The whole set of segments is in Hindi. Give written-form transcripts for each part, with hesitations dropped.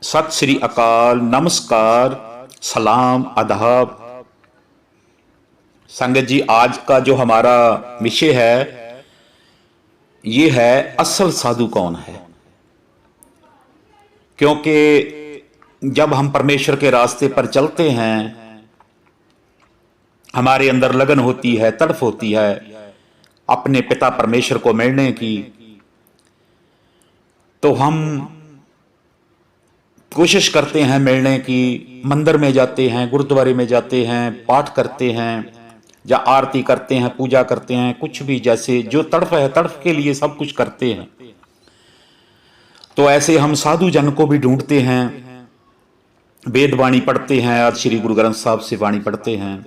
सत श्री अकाल, नमस्कार, सलाम, आदाब। संगत जी, आज का जो हमारा विषय है ये है असल साधु कौन है। क्योंकि जब हम परमेश्वर के रास्ते पर चलते हैं, हमारे अंदर लगन होती है, तड़फ होती है अपने पिता परमेश्वर को मिलने की, तो हम कोशिश करते हैं मिलने की। मंदिर में जाते हैं, गुरुद्वारे में जाते हैं, पाठ करते हैं या आरती करते हैं, पूजा करते हैं, कुछ भी जैसे जो तड़फ है, तड़फ के लिए सब कुछ करते हैं। तो ऐसे हम साधु जन को भी ढूंढते हैं, वेद वाणी पढ़ते हैं, आज श्री गुरु ग्रंथ साहब से वाणी पढ़ते हैं।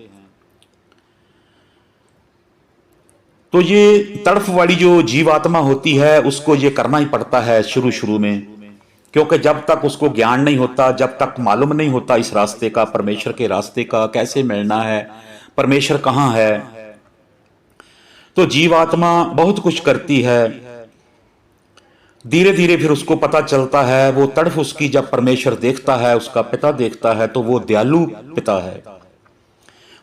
तो ये तड़फ वाली जो जीवात्मा होती है उसको ये करना ही पड़ता है शुरू शुरू में, क्योंकि जब तक उसको ज्ञान नहीं होता, जब तक मालूम नहीं होता इस रास्ते का, परमेश्वर के रास्ते का कैसे मिलना है, परमेश्वर कहाँ है, तो जीवात्मा बहुत कुछ करती है। धीरे धीरे फिर उसको पता चलता है, वो तड़फ उसकी जब परमेश्वर देखता है, उसका पिता देखता है, तो वो दयालु पिता है,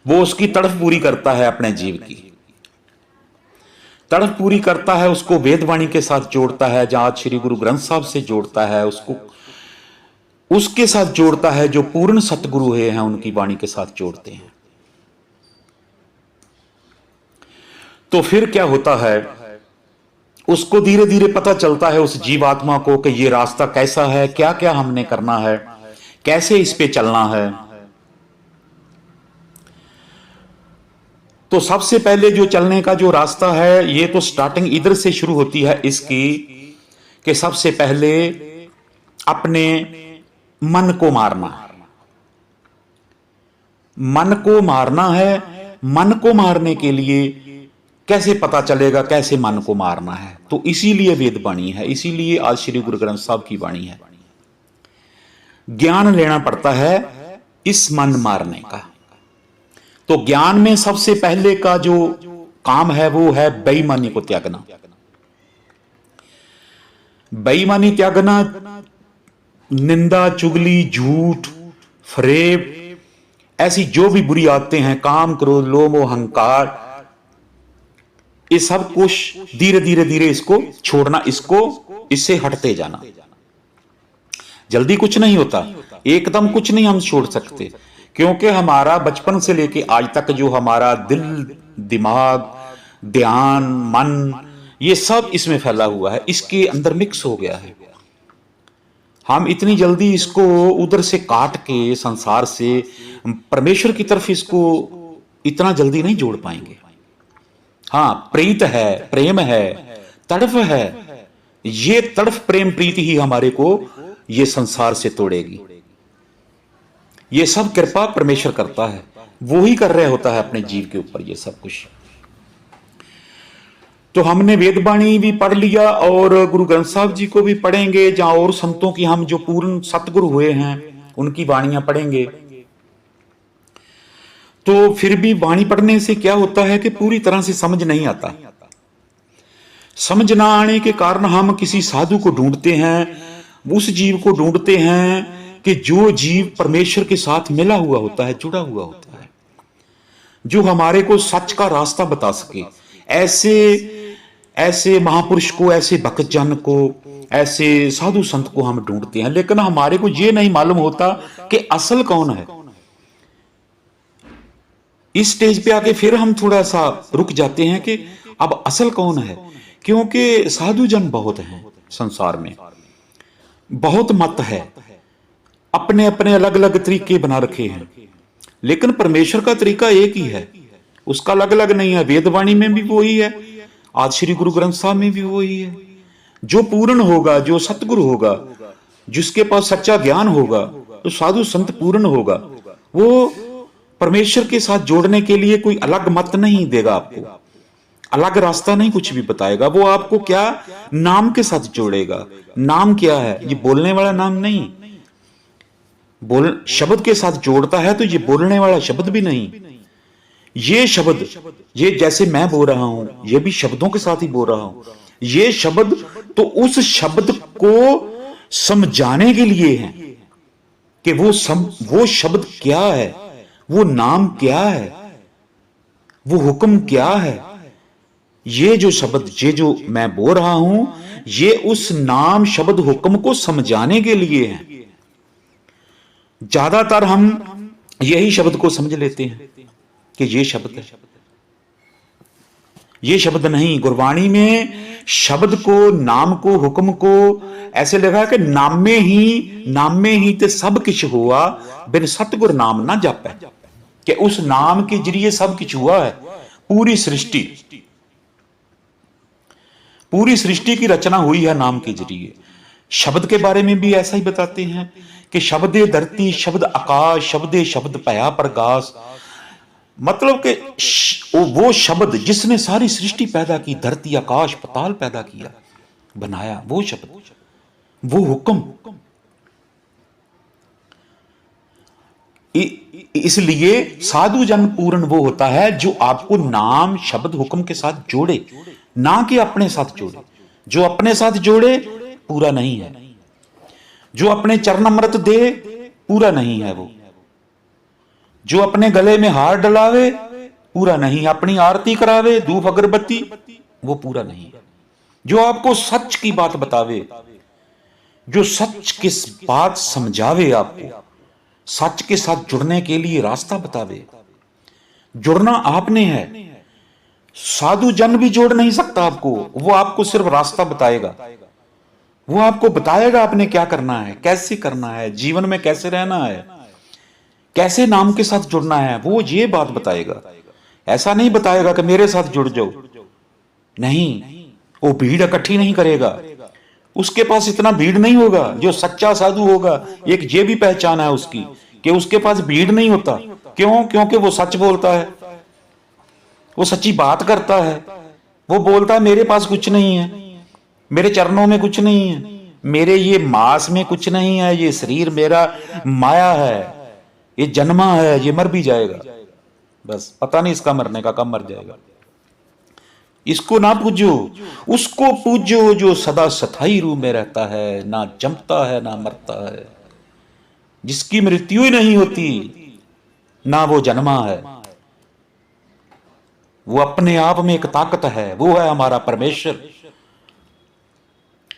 वो उसकी तड़फ पूरी करता है, अपने जीव की तड़फ पूरी करता है, उसको वेदवाणी के साथ जोड़ता है, जहां श्री गुरु ग्रंथ साहब से जोड़ता है, उसको उसके साथ जोड़ता है, जो पूर्ण सतगुरु हैं उनकी वाणी के साथ जोड़ते हैं। तो फिर क्या होता है, उसको धीरे धीरे पता चलता है उस जीवात्मा को कि ये रास्ता कैसा है, क्या क्या हमने करना है, कैसे इस पे चलना है। तो सबसे पहले जो चलने का जो रास्ता है, ये तो स्टार्टिंग इधर से शुरू होती है इसकी, कि सबसे पहले अपने मन को मारना। मन को मारना है। मन को मारने के लिए कैसे पता चलेगा कैसे मन को मारना है, तो इसीलिए वेद वाणी है, इसीलिए आज श्री गुरु ग्रंथ साहब की वाणी है। ज्ञान लेना पड़ता है इस मन मारने का। तो ज्ञान में सबसे पहले का जो काम है वो है बेईमानी को त्यागना। बेईमानी त्यागना, निंदा, चुगली, झूठ, फरेब, ऐसी जो भी बुरी आदतें हैं, काम, क्रोध, लोभ, अहंकार, ये सब कुछ धीरे धीरे धीरे इसको छोड़ना, इसको इससे हटते जाना। जल्दी कुछ नहीं होता, एकदम कुछ नहीं हम छोड़ सकते, क्योंकि हमारा बचपन से लेके आज तक जो हमारा दिल, दिमाग, ध्यान, मन, ये सब इसमें फैला हुआ है, इसके अंदर मिक्स हो गया है। हम इतनी जल्दी इसको उधर से काट के संसार से परमेश्वर की तरफ इसको इतना जल्दी नहीं जोड़ पाएंगे। हाँ, प्रीत है, प्रेम है, तड़फ है, ये तड़फ प्रेम प्रीति ही हमारे को ये संसार से तोड़ेगी। ये सब कृपा परमेश्वर करता है, वो ही कर रहा होता है अपने जीव के ऊपर ये सब कुछ। तो हमने वेदवाणी भी पढ़ लिया और गुरु ग्रंथ साहब जी को भी पढ़ेंगे, जहां और संतों की, हम जो पूर्ण सतगुरु हुए हैं उनकी वाणियां पढ़ेंगे। तो फिर भी वाणी पढ़ने से क्या होता है कि पूरी तरह से समझ नहीं आता। समझ ना आने के कारण हम किसी साधु को ढूंढते हैं, उस जीव को ढूंढते हैं कि जो जीव परमेश्वर के साथ मिला हुआ होता है, जुड़ा हुआ होता है, जो हमारे को सच का रास्ता बता सके। ऐसे महापुरुष को, ऐसे भक्त जन को, ऐसे साधु संत को हम ढूंढते हैं, लेकिन हमारे को यह नहीं मालूम होता कि असल कौन है। इस स्टेज पे आके फिर हम थोड़ा सा रुक जाते हैं कि अब असल कौन है, क्योंकि साधु जन बहुत हैं संसार में, बहुत मत है, अपने अपने अलग अलग तरीके बना रखे हैं, लेकिन परमेश्वर का तरीका एक ही है, उसका अलग अलग नहीं है। वेदवाणी में भी वही है, आज श्री गुरु ग्रंथ साहब में भी वही है। जो पूर्ण होगा, जो सतगुरु होगा, जिसके पास सच्चा ज्ञान होगा, तो साधु संत पूर्ण होगा, वो परमेश्वर के साथ जोड़ने के लिए कोई अलग मत नहीं देगा आपको, अलग रास्ता नहीं कुछ भी बताएगा। वो आपको क्या नाम के साथ जोड़ेगा। नाम क्या है? ये बोलने वाला नाम नहीं, बोल शब्द के साथ जोड़ता है, तो ये बोलने वाला शब्द भी नहीं। ये शब्द, ये जैसे मैं बोल रहा हूं, ये भी शब्दों के साथ ही बोल रहा हूं। ये शब्द तो उस शब्द को समझाने के लिए हैं, कि वो शब्द क्या है, वो नाम क्या है, वो हुक्म क्या है। ये जो शब्द, ये जो मैं बोल रहा हूं, ये उस नाम शब्द हुक्म को समझाने के लिए है। ज्यादातर हम यही शब्द को समझ लेते हैं कि ये शब्द है, ये शब्द नहीं। गुरबाणी में शब्द को, नाम को, हुक्म को ऐसे लिखा है कि नाम में ही ते सब किछ हुआ, बिन सतगुर नाम ना जापै। कि उस नाम के जरिए सब कुछ हुआ है। पूरी सृष्टि की रचना हुई है नाम के जरिए। शब्द के बारे में भी ऐसा ही बताते हैं कि शब्दे धरती, शब्द आकाश, शब्दे शब्द पया प्रकाश। मतलब कि वो शब्द जिसने सारी सृष्टि पैदा की, धरती आकाश पताल पैदा किया, बनाया, वो शब्द, वो हुक्म। इसलिए साधु जन पूर्ण वो होता है जो आपको नाम शब्द हुक्म के साथ जोड़े, ना कि अपने साथ जोड़े। जो अपने साथ जोड़े पूरा नहीं है। जो अपने चरणामृत दे पूरा नहीं है। वो जो अपने गले में हार डलावे पूरा नहीं। अपनी आरती करावे धूप अगरबत्ती, वो पूरा नहीं है। जो आपको सच की बात बतावे, जो सच की बात समझावे, आपको सच के साथ जुड़ने के लिए रास्ता बतावे, जुड़ना आपने है। साधु जन भी जोड़ नहीं सकता आपको, वो आपको सिर्फ रास्ता बताएगा। वो आपको बताएगा आपने क्या करना है, कैसे करना है, जीवन में कैसे रहना है, कैसे नाम के साथ जुड़ना है, वो ये बात बताएगा। ऐसा नहीं बताएगा कि मेरे साथ जुड़ जाओ, नहीं। वो भीड़ इकट्ठी नहीं करेगा, उसके पास इतना भीड़ नहीं होगा। जो सच्चा साधु होगा, एक ये भी पहचान है उसकी कि उसके पास भीड़ नहीं होता। क्यों? क्योंकि वो सच बोलता है, वो सच्ची बात करता है। वो बोलता है मेरे पास कुछ नहीं है, मेरे चरणों में कुछ नहीं है, मेरे ये मांस में कुछ नहीं है, ये शरीर मेरा माया है, ये जन्मा है, ये मर भी जाएगा, बस पता नहीं इसका मरने का, कब मर जाएगा। इसको ना पूजो, उसको पूजो जो सदा स्थायी रूप में रहता है, ना जमता है ना मरता है, जिसकी मृत्यु ही नहीं होती, ना वो जन्मा है। वो अपने आप में एक ताकत है, वो है हमारा परमेश्वर।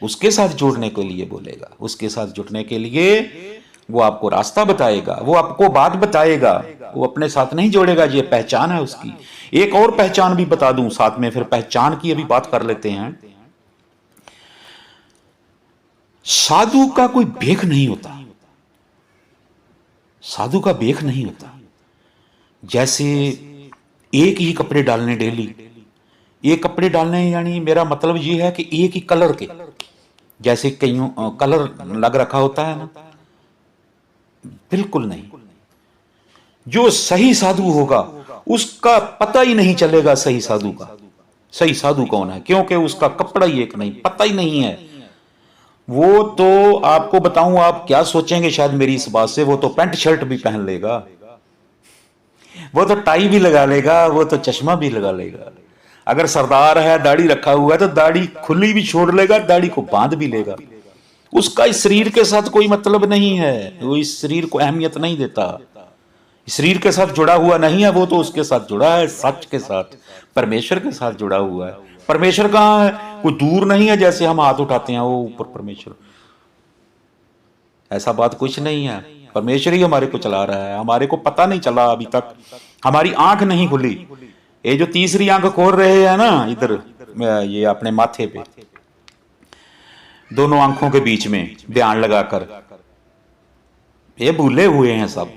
उसके साथ जुड़ने के लिए बोलेगा, उसके साथ जुड़ने के लिए वो आपको रास्ता बताएगा, वो आपको बात बताएगा, वो अपने साथ नहीं जोड़ेगा। ये पहचान है उसकी। एक और पहचान भी बता दूं साथ में, फिर पहचान की अभी बात कर लेते हैं। साधु का कोई भेख नहीं होता, साधु का भेख नहीं होता। जैसे एक ही कपड़े डालने डेली, एक कपड़े डालने यानी मेरा मतलब ये है कि एक ही कलर के, जैसे कईयों कलर लग रखा होता है ना, बिल्कुल नहीं। जो सही साधु होगा उसका पता ही नहीं चलेगा सही साधु का, सही साधु कौन है, क्योंकि उसका कपड़ा ही एक नहीं, पता ही नहीं है। वो तो आपको बताऊं, आप क्या सोचेंगे शायद मेरी इस बात से, वो तो पैंट शर्ट भी पहन लेगा, वो तो टाई भी लगा लेगा, वो तो चश्मा भी लगा लेगा। अगर सरदार है, दाढ़ी रखा हुआ है, तो दाढ़ी खुली भी छोड़ लेगा, दाढ़ी को बांध भी लेगा। उसका इस शरीर के साथ कोई मतलब नहीं है, वो इस शरीर को अहमियत नहीं देता, शरीर के साथ जुड़ा हुआ नहीं है। वो तो उसके साथ जुड़ा है, सच के साथ, परमेश्वर के साथ जुड़ा हुआ है। परमेश्वर कहां है? कोई दूर नहीं है जैसे हम हाथ उठाते हैं वो ऊपर परमेश्वर, ऐसा बात कुछ नहीं है। परमेश्वर ही हमारे को चला रहा है, हमारे को पता नहीं चला अभी तक, हमारी आंख नहीं खुली। ये जो तीसरी आंख खोल रहे हैं ना इधर, ये अपने माथे पे, दोनों आंखों के बीच में ध्यान लगाकर, ये भूले हुए हैं सब।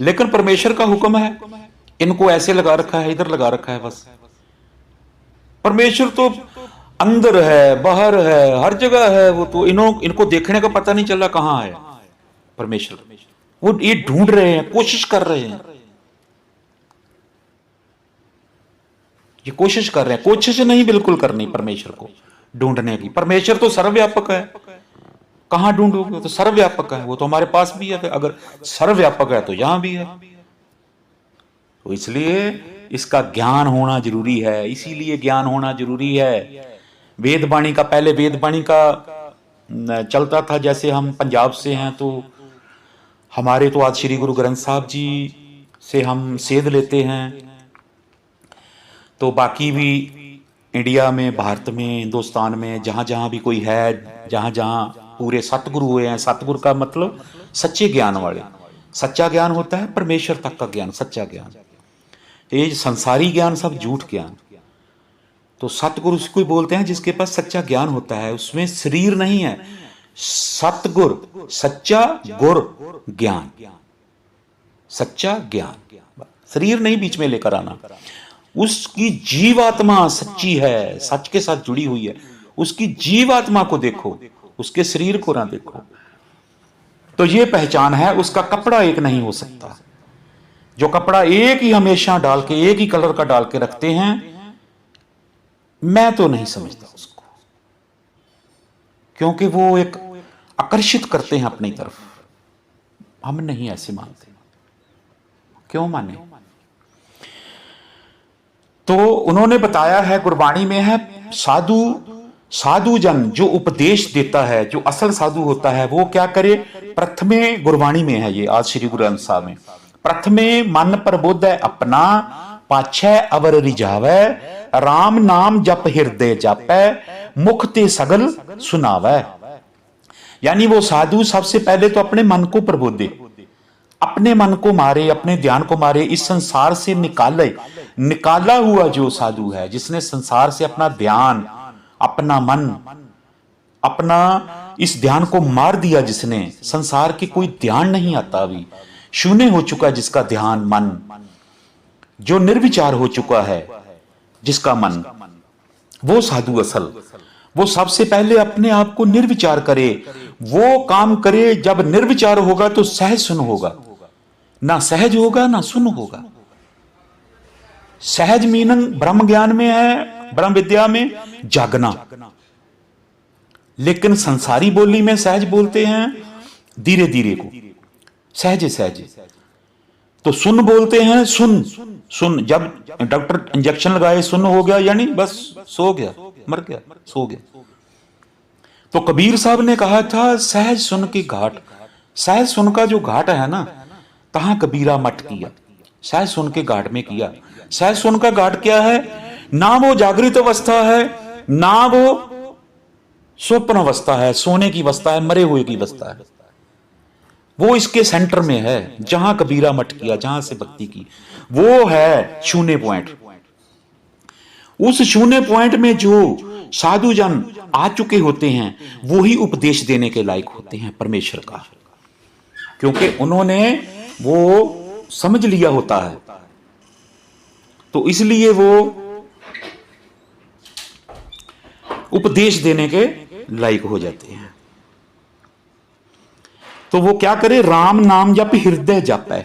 लेकिन परमेश्वर का हुक्म है, इनको ऐसे लगा रखा है, इधर लगा रखा है बस। परमेश्वर तो अंदर है, बाहर है, हर जगह है। वो तो इनको देखने का पता नहीं चला कहां है परमेश्वर। वो ये ढूंढ रहे हैं, कोशिश कर रहे हैं, ये कोशिश कर रहे हैं। कोशिश नहीं बिल्कुल करनी परमेश्वर को ढूंढने की। परमेश्वर तो सर्वव्यापक है, कहां ढूंढोगे? तो सर्वव्यापक है, वो तो हमारे पास भी है। अगर सर्वव्यापक है तो यहां भी है। तो इसलिए इसका ज्ञान होना जरूरी है, इसीलिए ज्ञान होना जरूरी है। वेद वाणी का, पहले वेद वाणी का चलता था। जैसे हम पंजाब से हैं तो हमारे तो आज श्री गुरु ग्रंथ साहब जी से हम सेध लेते हैं, तो बाकी भी इंडिया में, भारत में, हिंदुस्तान में जहाँ जहाँ भी कोई है, जहाँ जहाँ पूरे सतगुरु हुए हैं, सतगुरु का मतलब सच्चे ज्ञान वाले। सच्चा ज्ञान होता है परमेश्वर तक का ज्ञान, सच्चा ज्ञान। ये संसारी ज्ञान सब झूठ ज्ञान। तो सतगुरु उसको बोलते हैं जिसके पास सच्चा ज्ञान होता है, उसमें शरीर नहीं है। सतगुर, सच्चा गुर ज्ञान, सच्चा ज्ञान, शरीर नहीं बीच में लेकर आना। उसकी जीवात्मा सच्ची है, सच के साथ जुड़ी हुई है। उसकी जीवात्मा को देखो, उसके शरीर को ना देखो। तो ये पहचान है। उसका कपड़ा एक नहीं हो सकता। जो कपड़ा एक ही हमेशा डाल के, एक ही कलर का डाल के रखते हैं, मैं तो नहीं समझता उसको, क्योंकि वो एक आकर्षित करते हैं अपनी तरफ। हम नहीं ऐसे मानते। क्यों माने? तो उन्होंने बताया है, गुरबाणी में है, साधु जन जो उपदेश देता है, जो असल साधु होता है, वो क्या करे? प्रथमे, गुरबाणी में है ये, आज श्री गुरु ग्रंथ साहब में, प्रथमे मन प्रबोध अपना, पाछे अवर रिझावे, राम नाम जप हृदय जापै, मुख ते सगल सुनावे। यानी वो साधु सबसे पहले तो अपने मन को प्रबोधे, अपने मन को मारे, अपने ध्यान को मारे, इस संसार से निकाला हुआ जो साधु है, जिसने संसार से अपना ध्यान, अपना मन, अपना इस ध्यान को मार दिया, जिसने संसार की कोई ध्यान नहीं आता, अभी शून्य हो चुका है जिसका ध्यान, मन जो निर्विचार हो चुका है जिसका मन, वो साधु असल। वो सबसे पहले अपने आप को निर्विचार करे। वो काम करे, जब निर्विचार होगा तो सहज सुन होगा, ना सहज होगा ना सुन होगा। सहज मीनिंग ब्रह्म ज्ञान में है, ब्रह्म विद्या में जागना। लेकिन संसारी बोली में सहज बोलते हैं धीरे धीरे को, सहज सहज। तो सुन बोलते हैं सुन सुन। जब डॉक्टर इंजेक्शन लगाए, सुन हो गया, यानी बस सो गया, मर गया, सो गया। तो कबीर साहब ने कहा था सहज सुन की घाट। सहज सुन का जो घाट है ना, तहां कबीरा मट किया, सहज सुन के घाट में किया। सहज सुन का घाट क्या है? ना वो जागृत अवस्था है, ना वो स्वप्न अवस्था है, सोने की अवस्था है, मरे हुए की अवस्था है। वो इसके सेंटर में है, जहां कबीरा मट किया, जहां से भक्ति की, वो है शून्य पॉइंट। उस शून्य पॉइंट में जो साधु जन आ चुके होते हैं, वो ही उपदेश देने के लायक होते हैं परमेश्वर का, क्योंकि उन्होंने वो समझ लिया होता है। तो इसलिए वो उपदेश देने के लायक हो जाते हैं। तो वो क्या करे? राम नाम जप हृदय जापै।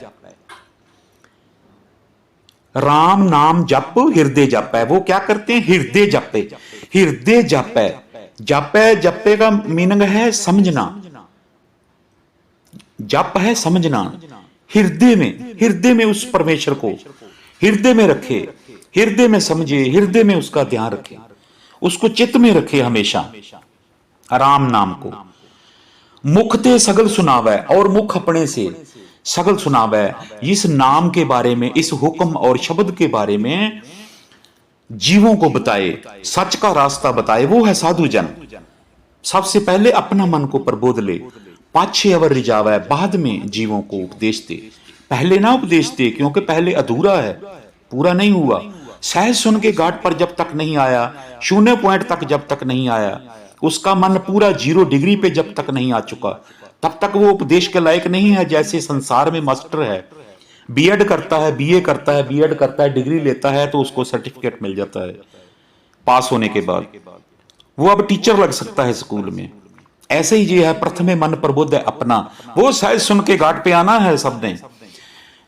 राम नाम जप हृदय जापै। वो क्या करते हैं? हृदय जापे, हृदय जापै। जापै, जपे का मीनिंग है समझना। जप है समझना। हृदय में उस परमेश्वर को हृदय में रखे, हृदय में समझे, हृदय में उसका ध्यान रखे, उसको चित्त में रखे हमेशा, राम नाम को। मुख ते सगल सुनावे, और मुख अपने से सगल सुनावे, इस नाम के बारे में, इस हुक्म और शब्द के बारे में जीवों को बताए, सच का रास्ता बताए। वो है साधु जन। सबसे पहले अपना मन को प्रबोध ले, पाछे अवर रिझावे, बाद में जीवों को उपदेश दे। पहले ना उपदेश दे, क्योंकि पहले अधूरा है, पूरा नहीं हुआ। सहज सुन के घाट पर जब तक नहीं आया, शून्य पॉइंट तक जब तक नहीं आया, उसका मन पूरा 0 डिग्री पे जब तक नहीं आ चुका, तब तक वो उपदेश के लायक नहीं है। जैसे संसार में मास्टर है, बीएड करता है, बीए करता है, बीएड करता है, डिग्री लेता है, तो उसको सर्टिफिकेट मिल जाता है पास होने के बाद, वो अब टीचर लग सकता है स्कूल में। ऐसे ही ये है, प्रथमे मन प्रबोध अपना। वो सहज सुन के घाट पे आना है सबने।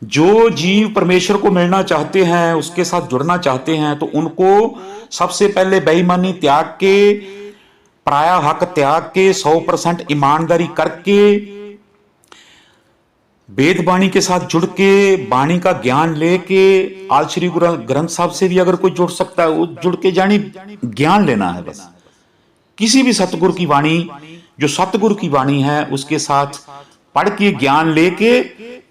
जो जीव परमेश्वर को मिलना चाहते हैं, उसके साथ जुड़ना चाहते हैं, तो उनको सबसे पहले बेईमानी त्याग के, पराया हक त्याग के, 100% ईमानदारी करके, वेद वाणी के साथ जुड़ के, वाणी का ज्ञान लेके, आज श्री गुरु ग्रंथ साहब से भी अगर कोई जुड़ सकता है, वो जुड़ के जानी ज्ञान लेना है बस। किसी भी सतगुरु की वाणी जो सतगुरु की वाणी है उसके साथ पढ़ के ज्ञान लेके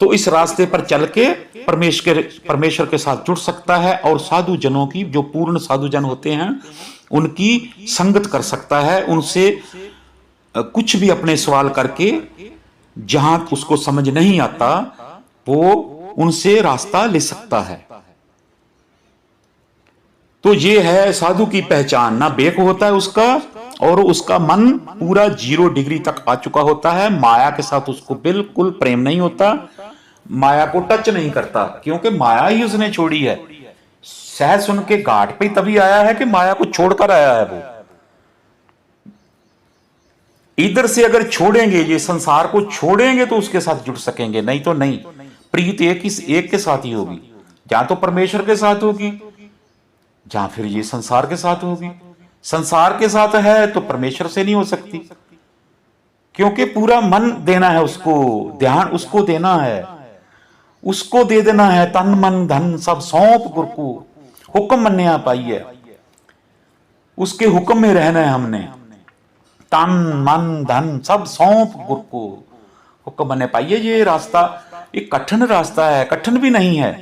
तो इस रास्ते पर चल के परमेश्वर के साथ जुड़ सकता है, और साधु जनों की, जो पूर्ण साधु जन होते हैं, उनकी संगत कर सकता है। उनसे कुछ भी अपने सवाल करके, जहां उसको समझ नहीं आता वो उनसे रास्ता ले सकता है। तो ये है साधु की पहचान। ना बेक होता है उसका, और उसका मन पूरा 0 डिग्री तक आ चुका होता है। माया के साथ उसको बिल्कुल प्रेम नहीं होता, माया को टच नहीं करता, क्योंकि माया ही उसने छोड़ी है। सहज सुन के घाट पे तभी आया है कि माया को छोड़कर आया है वो। इधर से अगर छोड़ेंगे, ये संसार को छोड़ेंगे, तो उसके साथ जुड़ सकेंगे, नहीं तो नहीं। प्रीत एक के साथ ही होगी, या तो परमेश्वर के साथ होगी, जहां फिर ये संसार के साथ होगी। संसार के साथ है तो परमेश्वर से नहीं हो सकती, क्योंकि पूरा मन देना है उसको, ध्यान उसको देना है, उसको दे देना है, तन मन धन सब सौंप गुरु को, हुक्म मन्या पाइए, उसके हुक्म में रहना है हमने। तन मन धन सब सौंप गुरु को, हुक्म मन्या पाइए। ये रास्ता एक कठिन रास्ता है, कठिन भी नहीं है।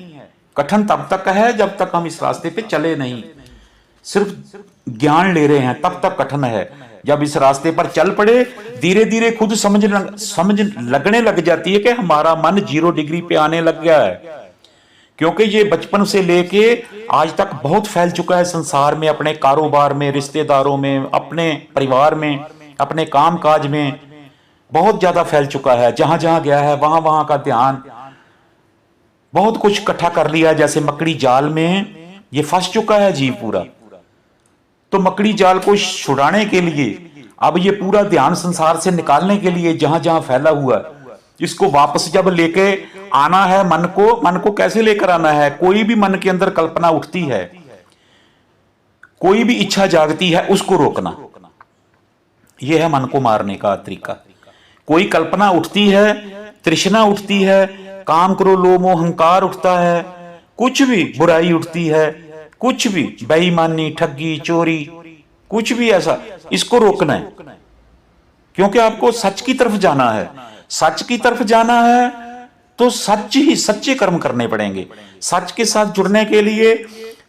कठिन तब तक है जब तक हम इस रास्ते पे चले नहीं, सिर्फ ज्ञान ले रहे हैं, तब तक कठिन है। जब इस रास्ते पर चल पड़े, धीरे धीरे खुद समझ लगने लग जाती है कि हमारा मन 0 डिग्री पे आने लग गया है। क्योंकि ये बचपन से लेके आज तक बहुत फैल चुका है संसार में, अपने कारोबार में, रिश्तेदारों में, अपने परिवार में, अपने काम काज में बहुत ज्यादा फैल चुका है। जहां जहां गया है वहां वहां का ध्यान, बहुत कुछ इकट्ठा कर लिया। जैसे मकड़ी जाल में ये फंस चुका है जीव पूरा, तो मकड़ी जाल को छुड़ाने के लिए, अब ये पूरा ध्यान संसार से निकालने के लिए जहां जहां फैला हुआ है, इसको वापस जब लेके आना है मन को कैसे लेकर आना है? कोई भी मन के अंदर कल्पना उठती है, कोई भी इच्छा जागती है, उसको रोकना, यह है मन को मारने का तरीका। कोई कल्पना उठती है, तृष्णा उठती है, काम करो लोभ मोह अहंकार उठता है, कुछ भी बुराई उठती है, कुछ भी बेईमानी ठगी चोरी, कुछ भी ऐसा, इसको रोकना है। क्योंकि आपको सच की तरफ जाना है। सच की तरफ जाना है तो सच ही सच्चे कर्म करने पड़ेंगे। सच के साथ जुड़ने के लिए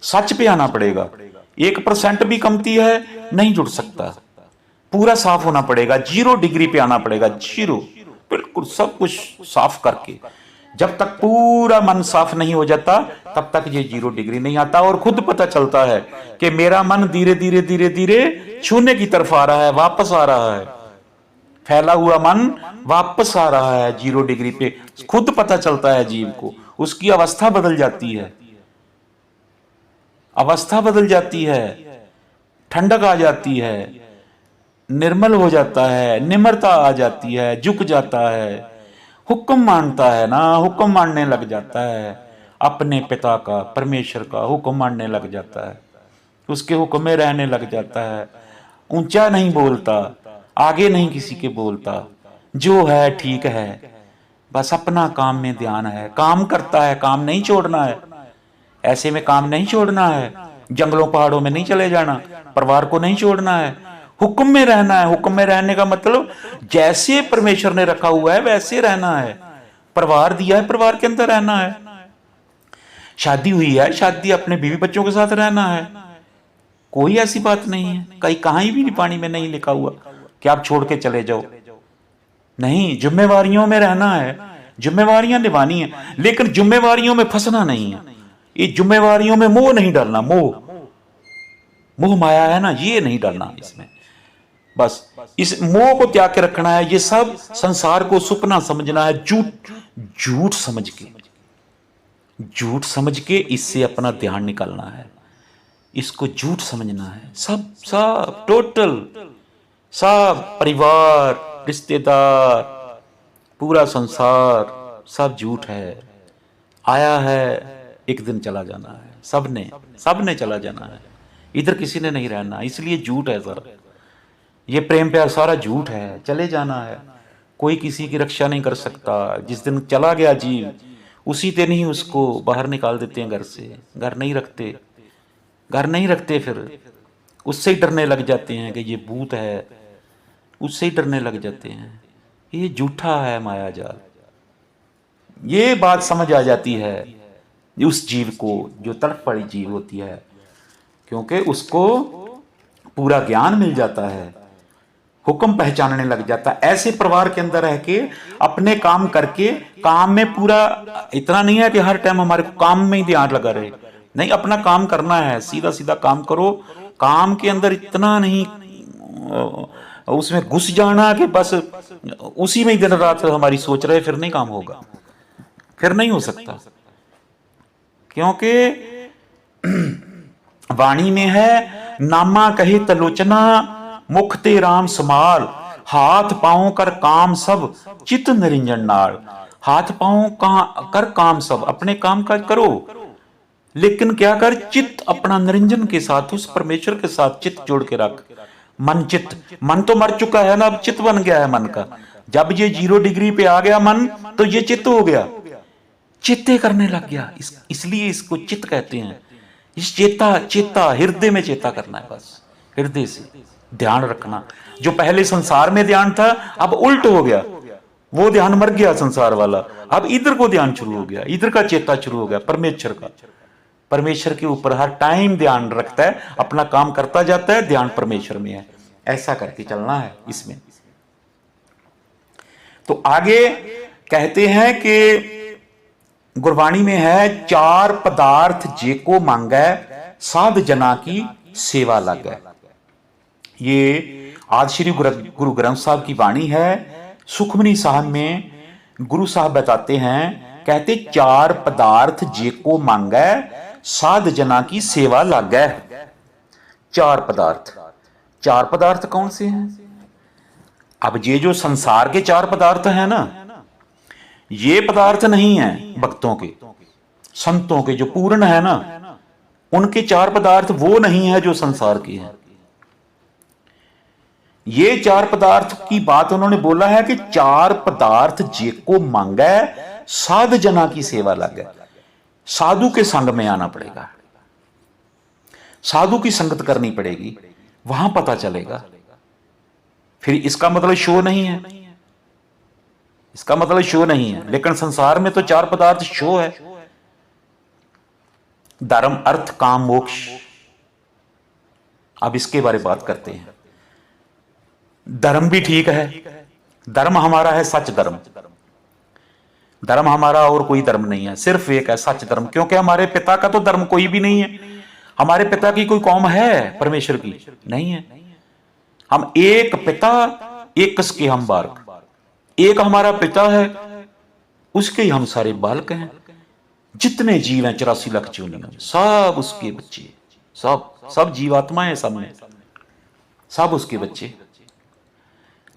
सच पे आना पड़ेगा। 1% भी कमती है, नहीं जुड़ सकता। पूरा साफ होना पड़ेगा, 0 डिग्री पे आना पड़ेगा, 0 बिल्कुल सब कुछ साफ करके। जब तक पूरा मन साफ नहीं हो जाता तब तक ये 0 डिग्री नहीं आता। और खुद पता चलता है कि मेरा मन धीरे धीरे धीरे धीरे शून्य की तरफ आ रहा है, वापस आ रहा है। फैला हुआ मन वापस आ रहा है 0 डिग्री पे, खुद पता चलता है जीव को। उसकी अवस्था बदल जाती है, अवस्था बदल जाती है, ठंडक आ जाती है, निर्मल हो जाता है, निम्रता आ जाती है, झुक जाता है, हुक्म मानता है ना, हुक्म मानने लग जाता है। अपने पिता का, परमेश्वर का हुक्म मानने लग जाता है, उसके हुक्म में रहने लग जाता है। ऊंचा नहीं बोलता, आगे नहीं किसी के बोलता, जो है ठीक है, बस अपना काम में ध्यान है। काम करता है, काम नहीं छोड़ना है, ऐसे में काम नहीं छोड़ना है। जंगलों पहाड़ों में नहीं चले जाना, परिवार को नहीं छोड़ना है, हुक्म में रहना है। हुक्म में रहने का मतलब जैसे परमेश्वर ने रखा हुआ है वैसे रहना है। परिवार दिया है, परिवार के अंदर रहना है। शादी हुई है, शादी अपने बीवी बच्चों के साथ रहना है। कोई ऐसी बात नहीं है, कहीं भी पानी में नहीं लिखा हुआ कि आप छोड़ के चले जाओ। नहीं, जिम्मेवारियों में रहना है, जिम्मेवारियां निभानी है, लेकिन जिम्मेवारियों में फंसना नहीं है। ये जिम्मेवारियों में मोह नहीं डालना, मोह माया है ना, ये नहीं डालना इसमें। बस इस मोह को त्याग के रखना है। ये सब संसार को सपना समझना है, झूठ समझ के इससे अपना ध्यान निकालना है। इसको झूठ समझना है। सब टोटल सब परिवार, रिश्तेदार, पूरा संसार सब झूठ है। आया है, एक दिन चला जाना है। सबने चला जाना है, इधर किसी ने नहीं रहना, इसलिए झूठ है सर। ये प्रेम प्यार सारा झूठ है, चले जाना है। कोई किसी की रक्षा नहीं कर सकता। जिस दिन चला गया जीव, उसी दिन ही उसको बाहर निकाल देते हैं घर से। घर नहीं रखते, फिर उससे ही डरने लग जाते हैं कि ये भूत है, उससे ही डरने लग जाते हैं। ये झूठा है माया जाल। ये बात समझ आ जाती है उस जीव को जो तड़प पड़ी जीव होती है, क्योंकि उसको पूरा ज्ञान मिल जाता है, हुक्म पहचानने लग जाता है। ऐसे परिवार के अंदर रह के अपने काम करके, काम में पूरा, इतना नहीं है कि हर टाइम हमारे को काम में ही ध्यान लगा रहे, नहीं, अपना काम करना है, सीधा सीधा काम करो। काम के अंदर इतना नहीं उसमें घुस जाना कि बस उसी में ही दिन रात हमारी सोच रहे, फिर नहीं काम होगा, फिर नहीं हो सकता। क्योंकि वाणी में है, नामा कहे तलोचना, मुख ते राम समाल, हाथ पांव कर काम सब, चित निरंजन नाल। हाथ पांव कर काम सब, अपने काम काज करो, लेकिन क्या कर, चित्त अपना निरंजन के साथ, उस परमेश्वर के साथ चित्त जोड़ के रख। मन चित्त, मन तो मर चुका है ना, अब चित्त बन गया है मन का। जब ये 0 डिग्री पे आ गया मन, तो ये चित्त हो गया, चित्ते करने लग गया। इसलिए इसको चित्त कहते हैं। इस चेता, चेता हृदय में चेता करना है, बस हृदय से ध्यान रखना। जो पहले संसार में ध्यान था, अब उल्ट हो गया, वो ध्यान मर गया संसार वाला, अब इधर को ध्यान शुरू हो गया, इधर का चेता शुरू हो गया, परमेश्वर का। परमेश्वर के ऊपर हर टाइम ध्यान रखता है, अपना काम करता जाता है, ध्यान परमेश्वर में है। ऐसा करके चलना है इसमें। तो आगे कहते हैं कि गुरबाणी में है, 4 पदार्थ जेको मांगै, साध जना की सेवा लागै। ये आज श्री गुरु ग्रंथ साहब की वाणी है। सुखमनी साहब में गुरु साहब बताते हैं, कहते 4 पदार्थ जेको मांगै, साध जना की सेवा लागै। 4 पदार्थ, 4 पदार्थ कौन से हैं? अब ये जो संसार के 4 पदार्थ हैं ना, ये पदार्थ नहीं है भक्तों के, संतों के जो पूर्ण है ना, उनके 4 पदार्थ वो नहीं है जो संसार के हैं। ये 4 पदार्थ की बात उन्होंने बोला है कि 4 पदार्थ जेको मांगै, साध जना की सेवा लागै। साधु के संग में आना पड़ेगा, साधु की संगत करनी पड़ेगी, वहां पता चलेगा। फिर इसका मतलब शो नहीं है, इसका मतलब शो नहीं है। लेकिन संसार में तो 4 पदार्थ शो है, धर्म अर्थ काम मोक्ष। अब इसके बारे में बात करते हैं। धर्म भी ठीक है, धर्म हमारा है सच धर्म। धर्म हमारा और कोई धर्म नहीं है, सिर्फ एक है सच धर्म। क्योंकि हमारे पिता का तो धर्म कोई भी नहीं है। हमारे पिता की कोई कौम है परमेश्वर की? नहीं है। हम एक पिता एक कस के हम बालक, एक हमारा पिता है, उसके ही हम सारे बालक हैं। जितने जीव हैं 84 लाख योनियों में, सब उसके बच्चे, सब जीवात्माएं, सब में सब उसके बच्चे।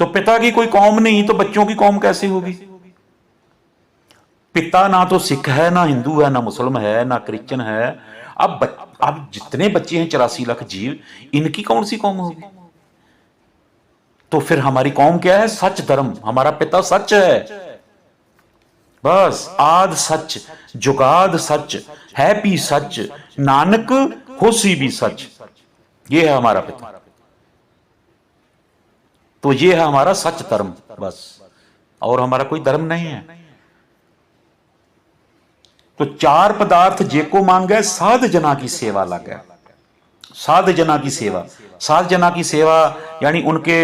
तो पिता की कोई कौम नहीं, तो बच्चों की कौम कैसे होगी? पिता ना तो सिख है, ना हिंदू है, ना मुस्लिम है, ना क्रिश्चियन है। अब जितने बच्चे हैं 84 लाख जीव, इनकी कौन सी कौम होगी? तो फिर हमारी कौम क्या है? सच धर्म। हमारा पिता सच है, बस आद सच, जुगाद सच, है भी सच, नानक होसी भी सच। ये है हमारा पिता। तो ये है हमारा सच धर्म, बस, और हमारा कोई धर्म नहीं है। तो 4 पदार्थ जेको मांगे, साध जना की सेवा लागे। साध जना की सेवा, साध जना की सेवा यानी उनके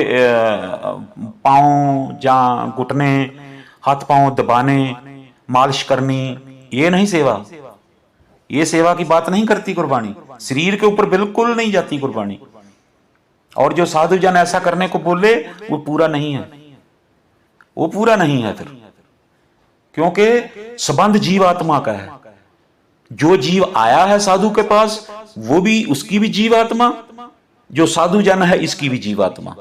पांव जा घुटने, हाथ पांव दबाने, मालिश करनी, ये नहीं सेवा। ये सेवा की बात नहीं करती गुरबाणी। शरीर के ऊपर बिल्कुल नहीं जाती गुरबाणी। और जो साधु जन ऐसा करने को बोले, वो पूरा नहीं है, वो पूरा नहीं है फिर। क्योंकि संबंध जीव आत्मा का है। जो जीव आया है साधु के पास, वो भी, उसकी भी जीवात्मा, जो साधु जन है इसकी भी जीवात्मा।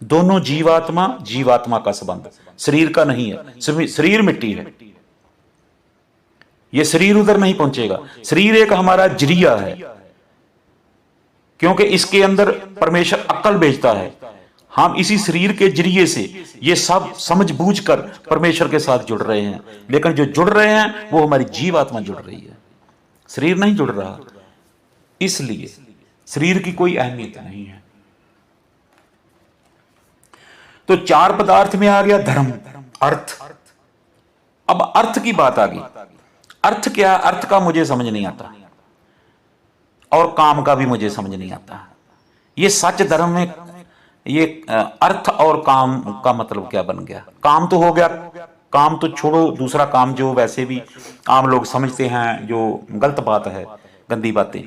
दोनों जीवात्मा का संबंध, शरीर का नहीं है। शरीर मिट्टी है, ये शरीर उधर नहीं पहुंचेगा। शरीर एक हमारा जरिया है, क्योंकि इसके अंदर परमेश्वर अक्ल भेजता है। हम इसी शरीर के जरिए से ये सब समझ बूझ कर परमेश्वर के साथ जुड़ रहे हैं। लेकिन जो जुड़ रहे हैं वो हमारी जीवात्मा जुड़ रही है, शरीर नहीं जुड़ रहा। इसलिए शरीर की कोई अहमियत नहीं है। तो चार पदार्थ में आ गया धर्म, अर्थ। अब अर्थ की बात आ गई। अर्थ क्या? अर्थ का मुझे समझ नहीं आता, और काम का भी मुझे समझ नहीं आता। ये सच धर्म में ये अर्थ और काम का मतलब क्या बन गया? काम तो हो गया, काम तो छोड़ो, दूसरा काम जो वैसे भी आम लोग समझते हैं, जो गलत बात है, गंदी बातें,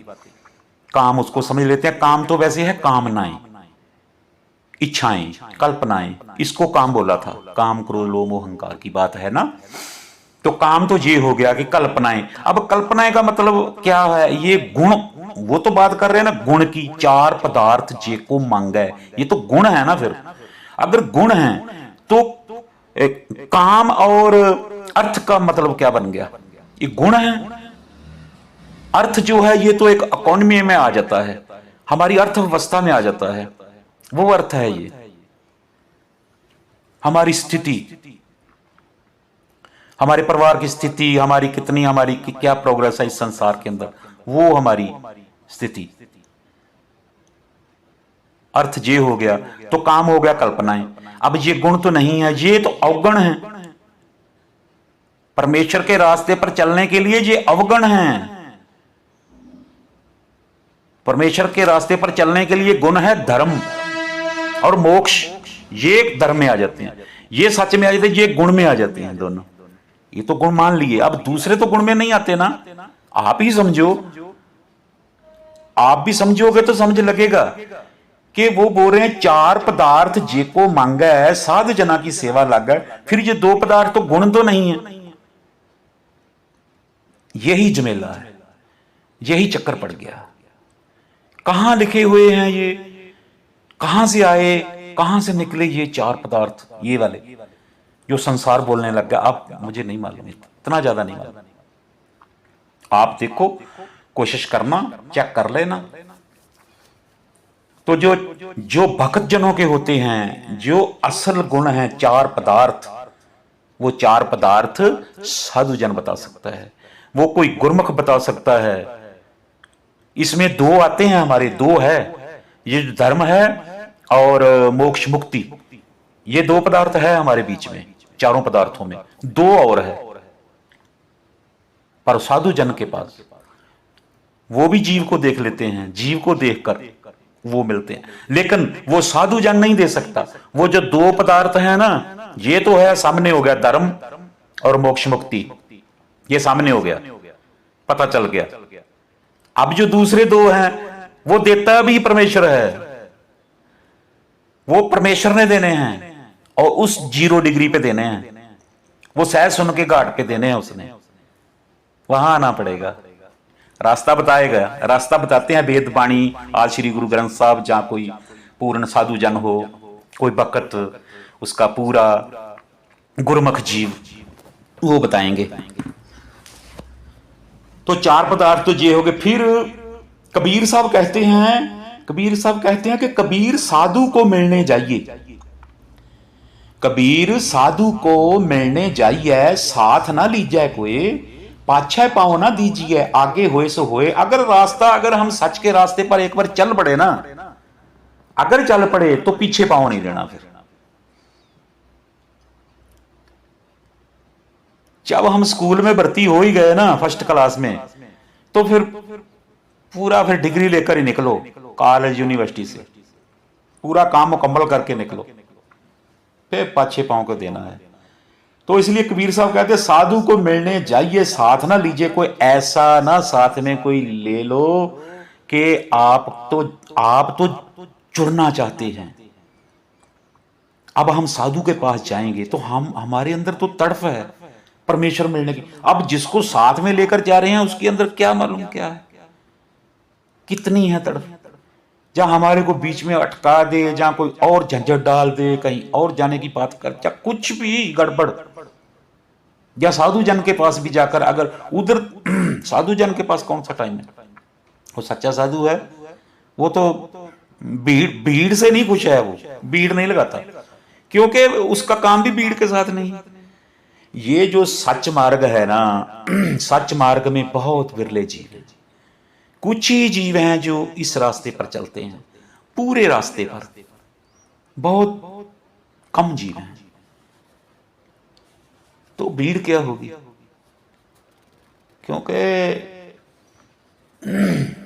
काम उसको समझ लेते हैं। काम तो वैसे है कामनाएं, इच्छाएं, कल्पनाएं, इसको काम बोला था। काम, क्रोध, लोभ, मोह, अहंकार की बात है ना। तो काम तो ये हो गया कि कल्पनाएं। अब कल्पनाएं का मतलब क्या है? ये गुण, वो तो बात कर रहे हैं ना गुण की। चार पदार्थ जे को मांगे, ये तो गुण है ना। फिर अगर गुण है तो काम और अर्थ का मतलब क्या बन गया? ये गुण है। अर्थ जो है ये तो एक इकोनॉमी में आ जाता है, हमारी अर्थव्यवस्था में आ जाता है, वो अर्थ है। ये हमारी स्थिति, हमारे परिवार की स्थिति, हमारी कितनी, हमारी क्या प्रोग्रेस है इस संसार के अंदर, वो हमारी स्थिति। अर्थ ये हो गया। तो काम हो गया कल्पनाएं। अब ये गुण तो नहीं है, ये तो अवगुण है। परमेश्वर के रास्ते पर चलने के लिए ये अवगुण है। परमेश्वर के रास्ते पर चलने के लिए गुण है धर्म और मोक्ष। ये धर्म में आ जाते हैं, ये सच में आ जाते हैं, ये गुण में आ जाते हैं दोनों। ये तो गुण मान लिए, अब दूसरे तो गुण में नहीं आते ना। आप ही समझो, आप भी समझोगे तो समझ लगेगा कि वो बोल रहे हैं चार पदार्थ जे को मांगा है, साधु जना की सेवा लग है। फिर ये दो पदार्थ तो गुण तो नहीं है। यही झमेला है, यही चक्कर पड़ गया। कहां लिखे हुए हैं ये, कहां से आए, कहां से निकले ये चार पदार्थ, ये वाले जो संसार बोलने लग गया? अब मुझे नहीं मालूम, इतना ज्यादा नहीं मालूम। आप देखो, कोशिश करना, चेक कर लेना। तो जो जो भक्त जनों के होते हैं, जो असल गुण हैं चार पदार्थ, वो चार पदार्थ साधु जन बता सकता है, वो कोई गुरमुख बता सकता है। इसमें दो आते हैं हमारे, दो है, ये जो धर्म है और मोक्ष मुक्ति, ये दो पदार्थ है हमारे बीच में। चारों पदार्थों में दो और है, पर साधु जन के पास वो भी जीव को देख लेते हैं, जीव को देखकर वो मिलते हैं, लेकिन वो साधु जन नहीं दे सकता। वो जो दो पदार्थ है ना, ये तो है सामने हो गया, धर्म और मोक्ष मुक्ति, ये सामने हो गया, पता चल गया। अब जो दूसरे दो हैं वो देता भी परमेश्वर है, वो परमेश्वर ने देने हैं और उस 0 डिग्री पे देने हैं, वो सह सुन के घाट पे देने हैं उसने। वहां आना पड़ेगा, रास्ता बताएगा। रास्ता बताते हैं वेद बाणी, आज श्री गुरु ग्रंथ साहब, जहां कोई पूर्ण साधु जन हो, कोई भक्त, उसका पूरा गुरमुख जीव, वो बताएंगे। तो चार पदार्थ तो ये हो गए। फिर कबीर साहब कहते हैं, कबीर साहब कहते हैं कि कबीर साधु को मिलने जाइए, कबीर साधु को मिलने जाइए, साथ ना लीजिए कोई, पाछे पाँव ना दीजिए, आगे होए सो होए। अगर रास्ता, अगर हम सच के रास्ते पर एक बार चल पड़े ना, अगर चल पड़े तो पीछे पाँव नहीं लेना। फिर जब हम स्कूल में भर्ती हो ही गए ना फर्स्ट क्लास में, तो फिर पूरा फिर डिग्री लेकर ही निकलो, कॉलेज यूनिवर्सिटी से पूरा काम मुकम्मल करके निकलो, फिर पाछे पाँव को देना है। तो इसलिए कबीर साहब कहते हैं साधु को मिलने जाइए, साथ ना लीजिए कोई, ऐसा ना साथ में कोई ले लो कि आप तो जुड़ना चाहते हैं। अब हम साधु के पास जाएंगे तो हमारे अंदर तो तड़फ है परमेश्वर मिलने की। अब जिसको साथ में लेकर जा रहे हैं उसके अंदर क्या मालूम क्या है, कितनी है तड़फ। जहां हमारे को बीच में अटका दे, जहां कोई और झंझट डाल दे, कहीं और जाने की बात कर, या कुछ भी गड़बड़, या साधु जन के पास भी जाकर अगर उधर साधु जन के पास कौन सा टाइम है, वो सच्चा साधु है, वो तो भीड़ से नहीं खुश है, वो भीड़ नहीं लगाता, क्योंकि उसका काम भी भीड़ के साथ नहीं। ये जो सच मार्ग है ना, सच मार्ग में बहुत विरले जीव हैं, कुछ ही जीव हैं जो इस रास्ते पर चलते हैं। पूरे रास्ते पर बहुत कम जीव हैं, तो भीड़ क्या होगी। क्योंकि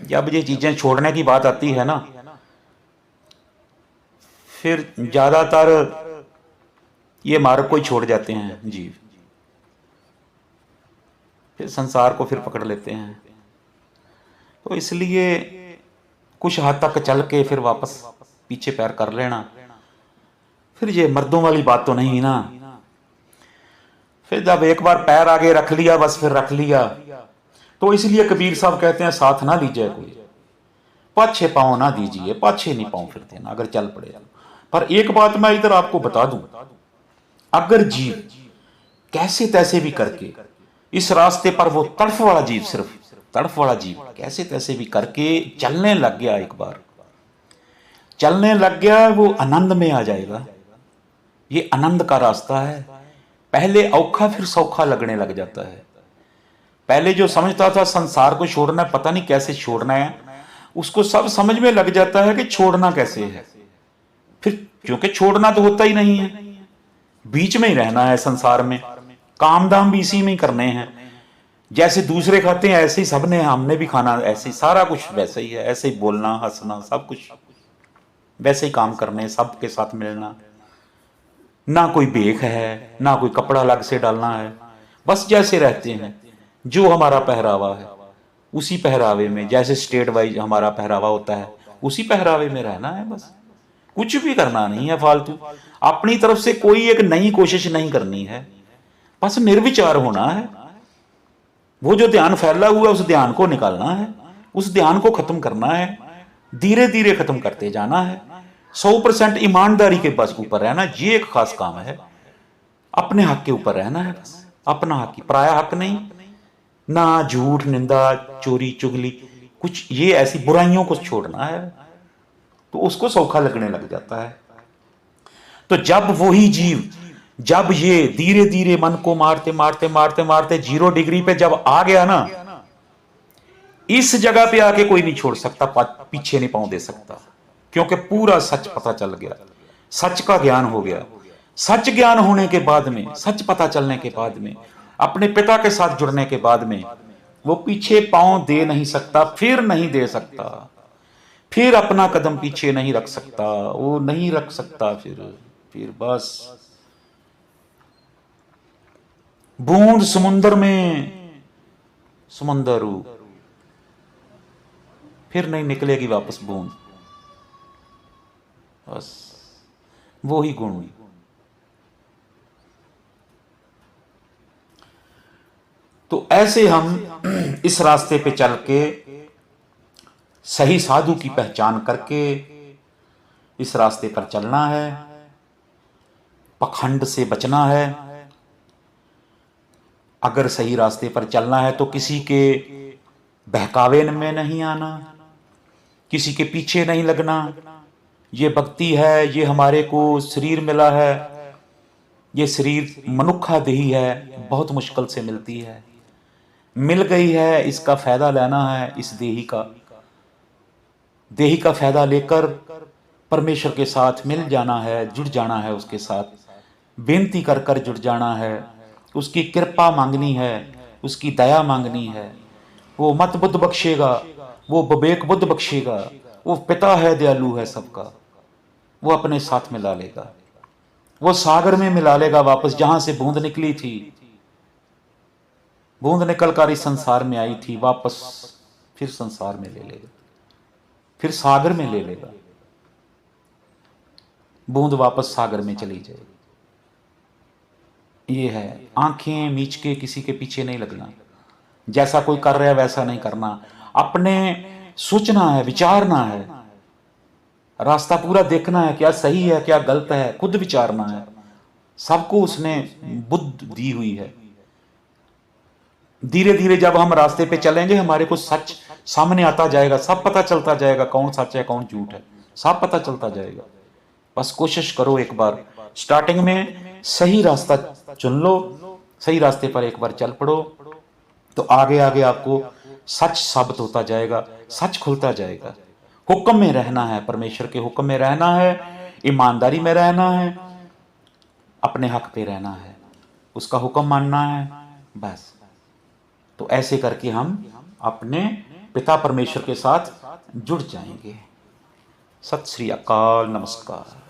जब ये चीजें छोड़ने की बात आती है ना, फिर ज्यादातर ये मार्ग को ही छोड़ जाते हैं जीव, फिर संसार को फिर पकड़ लेते हैं। तो इसलिए कुछ हद तक चल के फिर वापस पीछे पैर कर लेना, फिर ये मर्दों वाली बात तो नहीं ना। फिर जब एक बार पैर आगे रख लिया, बस फिर रख लिया। तो इसलिए कबीर साहब कहते हैं साथ ना लीजिए कोई, पाछे पाँव ना दीजिए, पाछे नहीं पाँव फिर देना अगर चल पड़े। पर एक बात मैं इधर आपको बता दूं, अगर जीव कैसे तैसे भी करके इस रास्ते पर, वो तड़फ वाला जीव, सिर्फ तड़फ वाला जीव कैसे तैसे भी करके चलने लग गया, एक बार चलने लग गया, वो आनंद में आ जाएगा। ये आनंद का रास्ता है। पहले औखा फिर सौखा लगने लग जाता है। पहले जो समझता था संसार को छोड़ना है, पता नहीं कैसे छोड़ना है, उसको सब समझ में लग जाता है कि छोड़ना कैसे है। फिर क्योंकि छोड़ना तो होता ही नहीं है, बीच में ही रहना है संसार में, काम दाम भी इसी में ही करने हैं। जैसे दूसरे खाते हैं ऐसे ही सबने हमने भी खाना, ऐसे ही सारा कुछ वैसे ही है, ऐसे ही बोलना हंसना सब कुछ वैसे ही काम करने, सबके साथ मिलना, ना कोई बेख है ना कोई कपड़ा अलग से डालना है, बस जैसे रहते हैं, जो हमारा पहरावा है उसी पहरावे में, जैसे स्टेट वाइज हमारा पहरावा होता है उसी पहरावे में रहना है। बस कुछ भी करना नहीं है फालतू, अपनी तरफ से कोई एक नई कोशिश नहीं करनी है, बस निर्विचार होना है। वो जो ध्यान फैला हुआ है उस ध्यान को निकालना है, उस ध्यान को खत्म करना है, धीरे धीरे खत्म करते जाना है। 100% ईमानदारी के बस ऊपर रहना, ये एक खास काम है। अपने हक के ऊपर रहना है, बस अपना हक ही, पराया हक नहीं। ना झूठ निंदा चोरी चुगली कुछ, ये ऐसी बुराइयों को छोड़ना है, तो उसको सौखा लगने लग जाता है। तो जब वही जीव, जब ये धीरे धीरे मन को मारते मारते मारते मारते 0 डिग्री पे जब आ गया ना, इस जगह पे आके कोई नहीं छोड़ सकता, पीछे नहीं पाँव दे सकता, क्योंकि पूरा सच पता चल गया, सच का ज्ञान हो गया। सच ज्ञान होने के बाद में, सच पता चलने के बाद में, अपने पिता के साथ जुड़ने के बाद में, वो पीछे पाँव दे नहीं सकता, फिर नहीं दे सकता, फिर अपना कदम पीछे नहीं रख सकता, वो नहीं रख सकता। फिर बस बूंद समुंदर में समंदर, फिर नहीं निकलेगी वापस बूंद, बस वो ही गुण। तो ऐसे हम इस रास्ते पे चल के सही साधु की पहचान करके इस रास्ते पर चलना है, पखंड से बचना है। अगर सही रास्ते पर चलना है तो किसी के बहकावे में नहीं आना, किसी के पीछे नहीं लगना। ये भक्ति है, ये हमारे को शरीर मिला है, ये शरीर मनुखा देही है, बहुत मुश्किल से मिलती है, मिल गई है, इसका फायदा लेना है। इस देही का फायदा लेकर परमेश्वर के साथ मिल जाना है, जुड़ जाना है, उसके साथ बेनती कर कर जुड़ जाना है, उसकी कृपा मांगनी है, उसकी दया मांगनी है। वो मत बुद्ध बख्शेगा, वो विवेक बुद्ध बख्शेगा, वो पिता है, दयालु है सबका, वो अपने साथ मिला लेगा, वो सागर में मिला लेगा वापस, जहां से बूंद निकली थी, बूंद निकल कर इस संसार में आई थी, वापस फिर संसार में ले लेगा, फिर सागर में ले लेगा, बूंद वापस सागर में चली जाएगी। ये है, आंखें मीच के किसी के पीछे नहीं लगना, जैसा कोई कर रहा है वैसा नहीं करना, अपने सोचना है, विचारना है, रास्ता पूरा देखना है, क्या सही है क्या गलत है, खुद विचारना है। सबको उसने बुद्धि दी हुई है। धीरे धीरे जब हम रास्ते पे चलेंगे, हमारे को सच सामने आता जाएगा, सब पता चलता जाएगा, कौन सच है कौन झूठ है, सब पता चलता जाएगा। बस कोशिश करो, एक बार स्टार्टिंग में सही रास्ता चुन लो, सही रास्ते पर एक बार चल पड़ो, तो आगे आगे आपको सच साबित होता जाएगा, सच खुलता जाएगा। हुक्म में रहना है, परमेश्वर के हुक्म में रहना है, ईमानदारी में रहना है, अपने हक पे रहना है, उसका हुक्म मानना है, बस। तो ऐसे करके हम अपने पिता परमेश्वर के साथ जुड़ जाएंगे। सत श्री अकाल, नमस्कार।